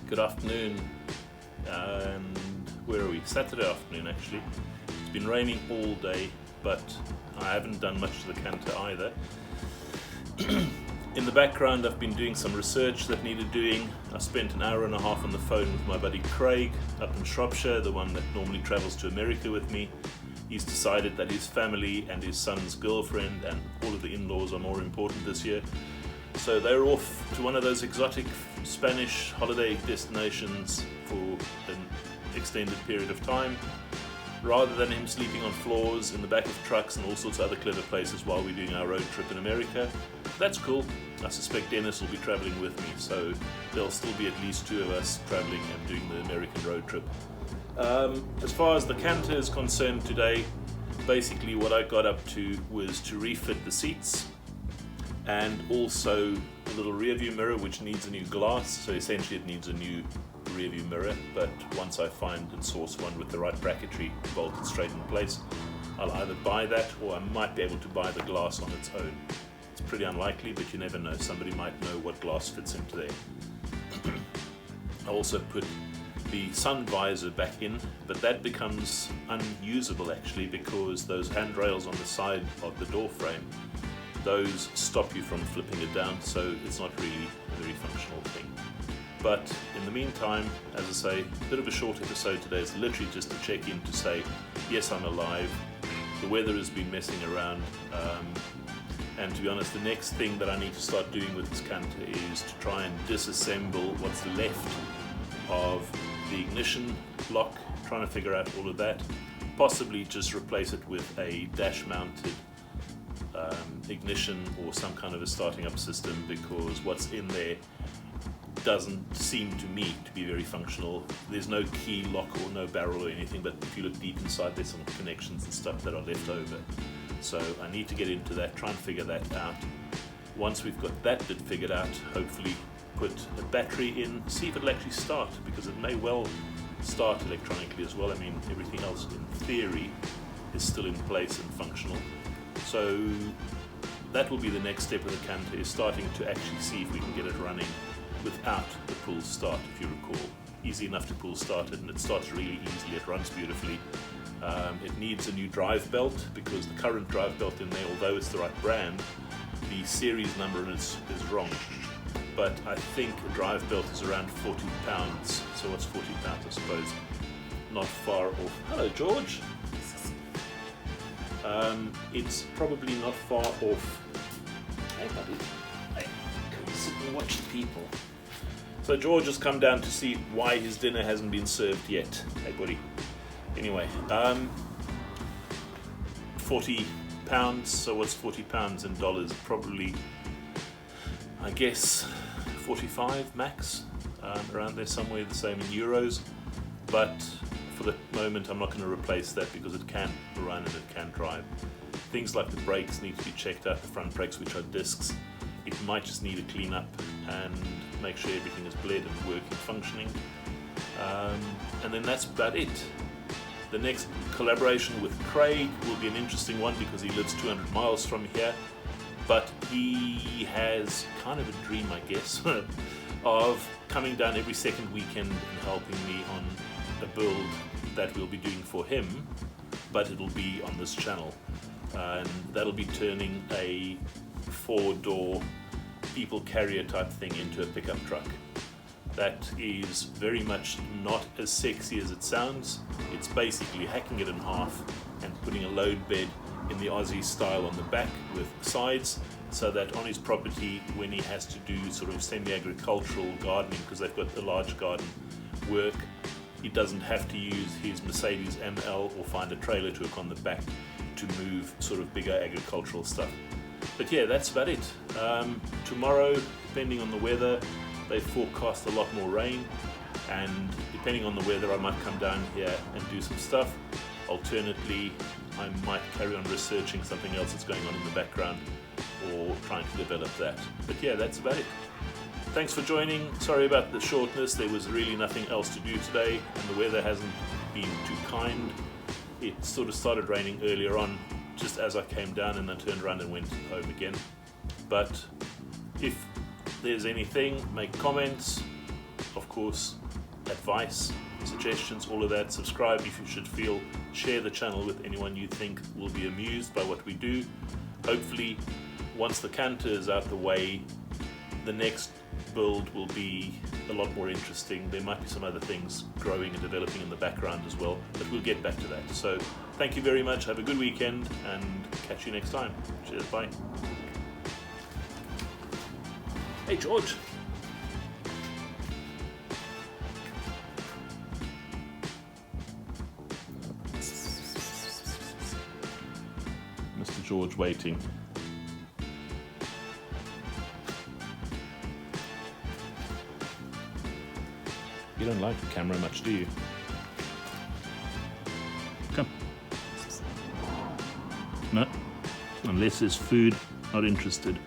Good afternoon, and where are we? Saturday afternoon actually. It's been raining all day, but I haven't done much to the Canta either. In the background I've been doing some research that needed doing. I spent an hour and a half on the phone with my buddy Craig up in Shropshire, the one that normally travels to America with me. He's decided that his family and his son's girlfriend and all of the in-laws are more important this year. So they're off to one of those exotic Spanish holiday destinations for an extended period of time, rather than him sleeping on floors in the back of trucks and all sorts of other clever places while we're doing our road trip in America. That's cool. I suspect Dennis will be traveling with me, so there'll still be at least two of us traveling and doing the American road trip. As far as the Canta is concerned today, basically what I got up to was to refit the seats and also a little rear view mirror which needs a new glass, so essentially it needs a new rear view mirror, but once I find and source one with the right bracketry bolted straight in place, I'll either buy that or I might be able to buy the glass on its own. It's pretty unlikely, but you never know, somebody might know what glass fits into there. I also put the sun visor back in, but that becomes unusable actually because those handrails on the side of the door frame, those stop you from flipping it down, so it's not really a very functional thing. But in the meantime, as I say, a bit of a short episode today. It's literally just to check in to say, yes, I'm alive. The weather has been messing around, and to be honest, the next thing that I need to start doing with this Canta is to try and disassemble what's left of the ignition block, trying to figure out all of that, possibly just replace it with a dash mounted ignition or some kind of a starting up system, because what's in there doesn't seem to me to be very functional. There's no key lock or no barrel or anything, but if you look deep inside there's some connections and stuff that are left over. So I need to get into that, try and figure that out. Once we've got that bit figured out, hopefully put a battery in, see if it'll actually start, because it may well start electronically as well. I mean, everything else in theory is still in place and functional. So that will be the next step of the Canta, is starting to actually see if we can get it running without the pull start. If you recall, easy enough to pull start it, and it starts really easily, it runs beautifully. It needs a new drive belt, because the current drive belt in there, although it's the right brand, the series number in it is wrong. But I think a drive belt is around £40, so what's £40 I suppose? Not far off. Hello George! It's probably not far off. Hey buddy, hey, come sit and watch the people. So George has come down to see why his dinner hasn't been served yet. Hey buddy. Anyway, £40, so what's £40 in dollars? Probably, I guess, 45 max, around there somewhere, the same in euros. But for the moment I'm not going to replace that because it can run and it can drive. Things like the brakes need to be checked out, the front brakes, which are discs. It might just need a clean up and make sure everything is bled and working, functioning. And then that's about it. The next collaboration with Craig will be an interesting one because he lives 200 miles from here, but he has kind of a dream, I guess, of coming down every second weekend and helping me on a build that we'll be doing for him, but it'll be on this channel, and that'll be turning a 4-door people carrier type thing into a pickup truck. That is very much not as sexy as it sounds. It's basically hacking it in half and putting a load bed in the Aussie style on the back with sides, so that on his property, when he has to do sort of semi-agricultural gardening, because they've got a large garden work, he doesn't have to use his Mercedes ML or find a trailer to hook on the back to move sort of bigger agricultural stuff. But yeah, that's about it. Tomorrow, depending on the weather, they forecast a lot more rain, and depending on the weather I might come down here and do some stuff. Alternately, I might carry on researching something else that's going on in the background or trying to develop that. But yeah, that's about it. Thanks for joining. Sorry about the shortness. There was really nothing else to do today and the weather hasn't been too kind. It sort of started raining earlier on just as I came down, and then turned around and went home again. But if there's anything, make comments, of course, advice, suggestions, all of that. Subscribe if you should feel. Share the channel with anyone you think will be amused by what we do. Hopefully, once the Canta is out the way, the next build will be a lot more interesting. There might be some other things growing and developing in the background as well, but we'll get back to that. So thank you very much, have a good weekend, and catch you next time. Cheers, bye. Hey George. Mr. George waiting. You don't like the camera much, do you? Come. No? Unless there's food, not interested.